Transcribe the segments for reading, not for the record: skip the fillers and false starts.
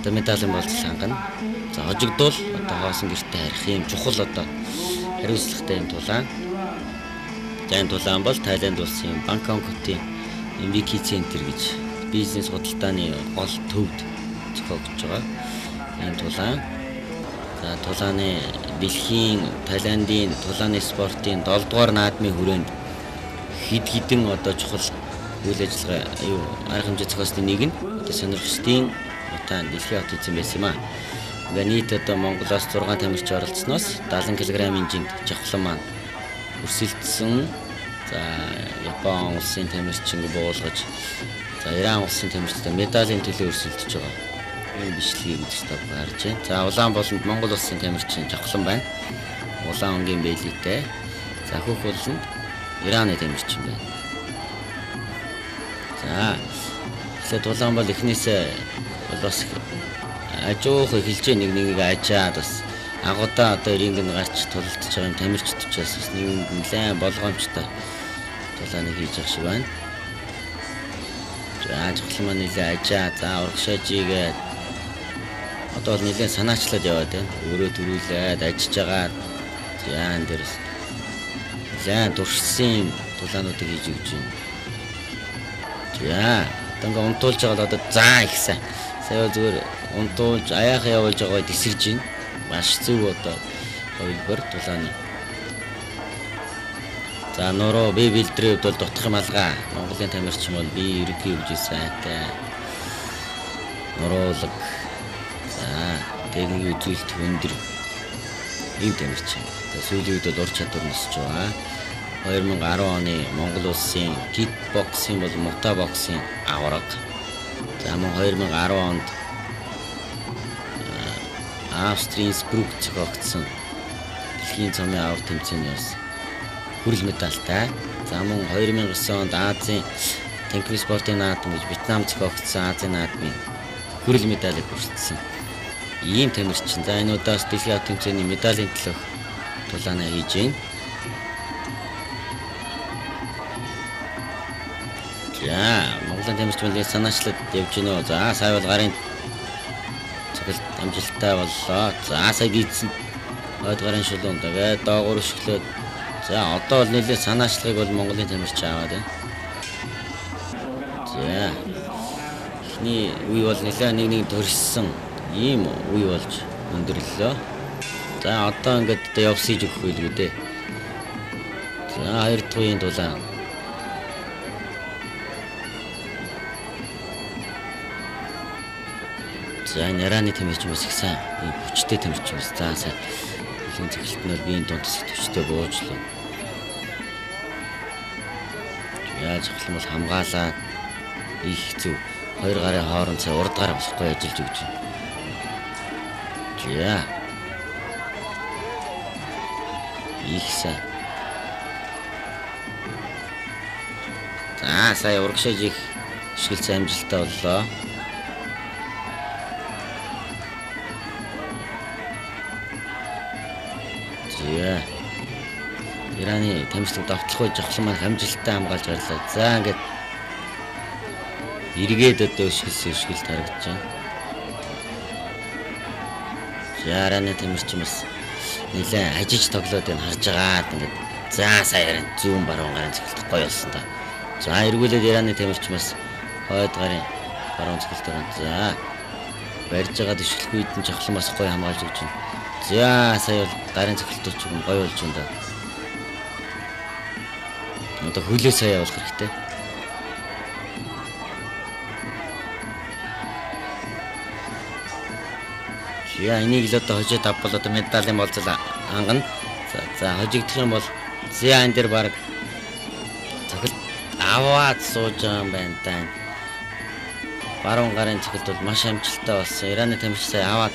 одоо медалийн болцол хангана. За хожигдвол одоо хоосон гэртээ харих юм чухал одоо хариуцлагатай юм дулаан. За энэ дулаан бол Тайланд улсын Бангкокын Вики центр гэж бизнес худалдааны гол төвд зохиогдож байгаа. Энэ дулаан. За дулааны дэлхийн Тайландын дулааны спортын 7 дугаар наадмын хүрээнд хидэн одоо чухал үйл ажиллагаа арга хэмжээ зохиосны нэг нь одоо сонирхчдын утаан дэлхийн хот эзэн байсан юм аа. Ингээ нийт одоо Монголоос 6 тамирч оролцсноос 70 кг-ийн жинд жавхлан маань өрсөлдсөн. За Япон улсын тамирчин буулгаж, за Иран улсын тамирчтай медалийн төлөө өрсөлдөж байгаа. Энэ бичлэгийг үзэж харж байна. За Улаанбаатарт Монгол улсын тамирчин жавхлан байна. Улаан өнгийн бэлэгтэй. За хөх улсанд Ираны тамирчин байна. За тэгэхээр Улаанбаатар эхнээсээ бас ажуух эхэлж нэг ажаад бас агуудаа одоо рингэнд гарч тулалдж байгаа юм тамирчид учраас бас нэг нэлээд болгоомжтой тулааныг хийж явах шиг байна. За жавхлан маань нэлээд ажаа. За урагшаажигээд одоо бол нэлээд санаачлаад яваад байна. Өөрөө төрүүлээд ажиллаж байгаа. За энэ дээрс нэлээд туршсан тулаануудыг хийж өгч байна. За одоо ингээ унтуулж байгаа л одоо заа ихсэн. Сая зүгээр унтуулж аяахан явуулж байгаа тесэрж байна. Маш зөв одоо хувилбар тулааны. За нуруу би бэлдрээ бол дутх юм алгаа. Монголын тамирчин бол би ерөнхий хөгжил сайтай. Нуруулаг. За техникийн үзүүлэлт өндөр ийм тамирчин. Сүүлийн үед бол ур чадвар носч байгаа. 2010 оны Монгол улсын кикбоксing бол мута боксing авраг. За мөн 2010 онд Австрийн Спрук зохиогдсон дэлхийн цомын авраг тэмцээнээс хүрэл медальтай. За мөн 2009 онд Азийн тэнхимийн спортын наадам гэж Вьетнам зохиогдсон Азийн наадмын хүрэл медалийг хүртсэн. Ийм тамирчин. За энэ удаас дэлхийн авраг тэмцээний медалийн төлөөх тулаанаа хийж байна. За Монголын тамирчдын санаачлаад явж гинөө. За сая бол гарын цогт амжилттай боллоо. За сая гидсэн гарын шулуун тэгээд доогуур өшөглөөд за одоо бол нэлээд санаачлагыг бол Монголын тамирчин аваад байна. За эхний үе бол нэлээд нэг төрсөн ийм үе болж өндөрлөө. За одоо ингээд явсаж өгөх үйл үү дээ. За хоёр дахь үеийн дулаан. За энэ Ираны тамирчин бас их сайн хүчтэй тамирчин бас. За сайн хэлэн цэглэлтнээр биеийн дунд хэсэг хүчтэй буужлаа. Яаж хөлм бол хамгаалаад их зөв хоёр гарын хооронд цаа урд гараа болохгүй ажиллаж өгч байна. За их сайн. За сая урагшааж их шгэлц амжилттай боллоо. Ираны тамирчид давтлахгүй жавхлан маань хамжилттай хамгаалж гарлаа. За ингээд эргээд одоо өшгөлт харагдаж байна. За Ираны тамирчин бас нэлээд ажиж тоглоод байна харж байгаа. Ингээд за саяхан зүүн баруун гарын цэглэлт гоё болсон та. За эргүүлээд Ираны тамирчин бас хойд гарын баруун цэглэлт байна. За барьж байгаа дэвшлэх үед нь жавхлан бас гоё хамгаалж өгч байна. За сая бол гарын цэглэлтч юм гоё болж байна да. Одоо хөлөө сая явуулах хэрэгтэй. Я энийг л одоо хожид авбал одоо медалийн болцол хангана. За хожигдох юм бол зя энэ дэр баг цэглэлт аваад сууж байгаа юм байна тань. Баруун гарын цэглэлт бол маш амжилттай болсон. Ираны тамирч сая аваад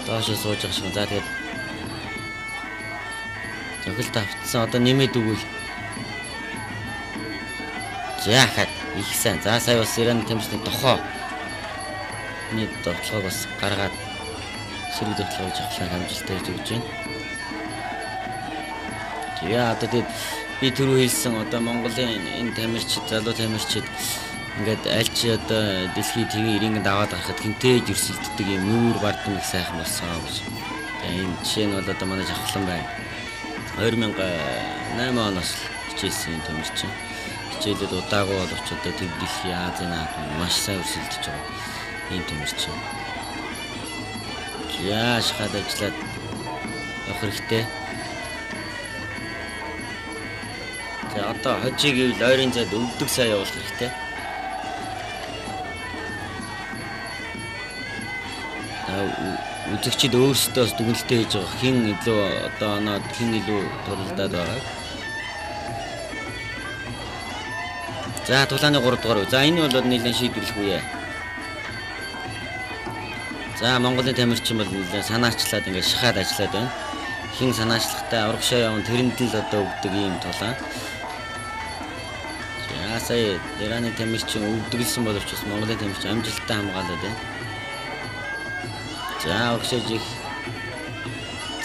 доош сууж байгаа шиг. За тэгээд цэглэлт автсан одоо нэмээд өгвөл за хад их сайн. За сая бас Ираны тамирчны тохоо нийт довтлогоо бас гаргаад сэрэг довтлогоо жавхлан хамжилттай хийж өгч байна. Тэгээ одоо тэгээд би түрүү хэлсэн одоо Монголын энэ тамирчид залуу тамирчид ингээд аль ч одоо дэлхийд TV рингэнд аваад гарахад хинтээж өрсөлддөг юм нүүр бардам их сайхан болсон гэж. За энэ жишээ нь бол одоо манай жавхлан байна. 2008 оноос хичээсэн юм тэмэрчин. Хичээлүүд удаагүй боловч одоо төв дэлхийн Азийн наадмын маш сайн өрсөлдөж байгаа юм тэмэрчин. Яаш хад ажиллаад явах хэрэгтэй. За одоо хожиг ивэл ойрын зайд өвдөг сая явуулах хэрэгтэй. Үзэгчид өөрсдөө дүгнэлтээ хийж байгаа хэн илүү одоо оноод хэн илүү туралдаад байгааг. За тулааны 3 дугаар. За энэ бол нэлээд шийдвэрлэх үе. За Монголын тамирчин бол нэлээд санаачлаад ингээд шахаад ажиллаад байна. Хин санаачлахтай урагшаа явна тэрэнд л одоо өгдөг юм тулаан. За сая Ираны тамирчин өвдөглсөн боловч бас Монголын тамирчин амжилттай хамгаалаад байна. За урагшааж их.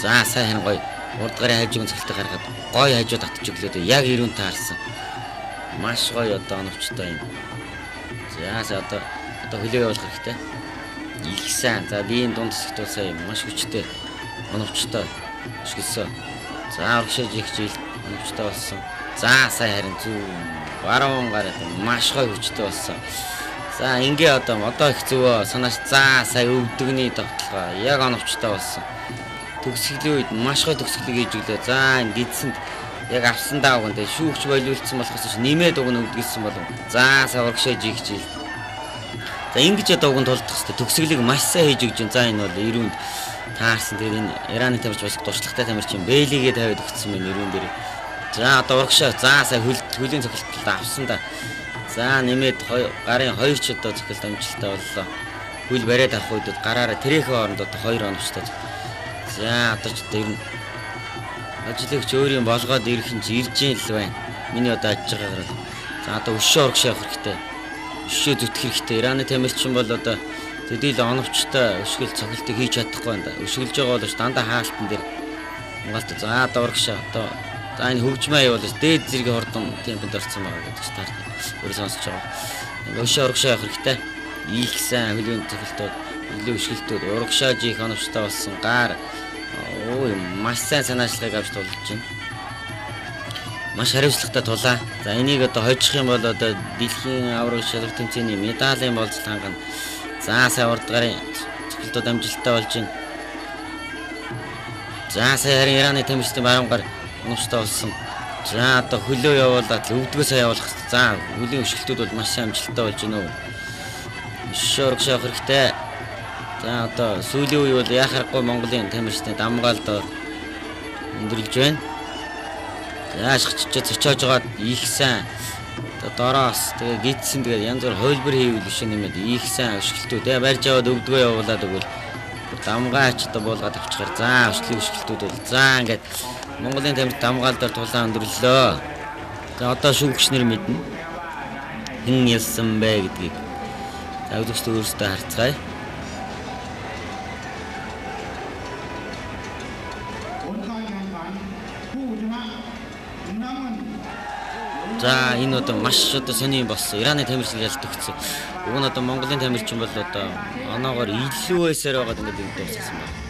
За сайн харин гоё. Урдгарын хажууг цогцолтой гаргаад гоё хажуу татчих өглөө яг ирүүн таарсан. Маш гоё одоо оновчтой юм. За одоо хөлөө явуулах хэрэгтэй. Их сайн. За биеийн дунд хэсэгт бол сая маш хүчтэй оновчтой өшгөлсөн. За урагшааж их жил оновчтой болсон. За сайн харин зүг баруун гараад маш гоё хүчтэй болсон. За ингээ одоо их зүгөө санаач. За сая өвдөгний тогтолгоо яг оновчтой болсон. Төгсгөлийн үед маш гоё төгсгөлийг хийж өглөө. За энэ гидсэнд яг авсандаа уган тэ шүүгч болиулсан болохоос нэмээд уг нь өвдгөлсөн болов. За сая урагшааж их жил. За ингэж одоо уг нь тулдах хэрэгтэй. Төгсгөлийг маш сайн хийж өгч байна. За энэ бол ирүүнд таарсан. Тэгээд энэ Ираны тамирч бас туршлагатай тамирчин Бэйлигээ тавиад өгсөн байна ирүүн дээр. За одоо урагшаа. За сая хөлийн цогцолтод авсан да. За нэмээд гарын 2 ч одоо цогцолт амжилттай боллоо. Хөл бариад авах үед гараараа тэрээхээ хооронд одоо 2 оновчтой. За одоо ч одоо ер нь ажиглагч өөрийн болгоод ирэх нь ирж ийн л байна. Миний одоо ажиж байгаагаар. За одоо өшөө урагшаа явах хэрэгтэй. Өшөө зүтгэх хэрэгтэй. Ираны тамирчин бол одоо төдийл оновчтой өшгөл цогцолтыг хийж чадахгүй байна. Өшгөлж байгаа бол дандаа хаалтан дээр Монголд. За одоо урагшаа одоо за энэ хөгжмөө явуулж дээд зэргийн хордон темпэнд орсон байгаа гэдэг старт өөрөө сонсож байгаа. Ингээ өшөө урагшаа явах хэрэгтэй. Их сайн хөлийн цогцолтод илүү өшгөлтүүд урагшааж их оновчтой болсон гар. Ой маш сайн санаачлагыг авч тулж байна. Маш хариуцлагатай тулаа. За энийг одоо хожих юм бол одоо дэлхийн авраг шалгах тэмцээний медалийн болцол хангана. За сая урдгарын цогцолтод амжилттай болж байна. За сая харин Ираны тамирчдын баруунгаар оновчтой болсон. За одоо хөлөө явуулаад өвдгөө сая явуулах. За хөлийн өшгөлтүүд бол маш сайн амжилттай болж байна уу. Өшөө урагшаа явах хэрэгтэй. За одоо сүүлийн үе бол яхахгүй Монголын тамирчдын дамгаалд өндөрлж байна. Яашгч цочоож байгаа их сайн. Одоо дороос тэгээ гидсэн тэгээ янз бүр хөлбөр хийвэл биш нэмээд их сайн өшгөлтүүд барьж аваад өвдгөө явуулаад өгвөл дамгаач одоо буулгаад авчихаар за өшгөлийн өшгөлтүүд бол за ингээд Монголын тамирч дамгаалдаар тулаан өндөрлөө. За одоо шүүгч нар мэднэ. Хэн ялсан бэ гэдгийг. За үзэгчдээ өөрсдөө харцгаая. За энэ одоо маш одоо сони болсон. Ираны тамирчин ялт өгсөн. Уг нь одоо Монголын тамирчин бол одоо оноогоор илүү эсээр байгаад ингээд дууссан байна.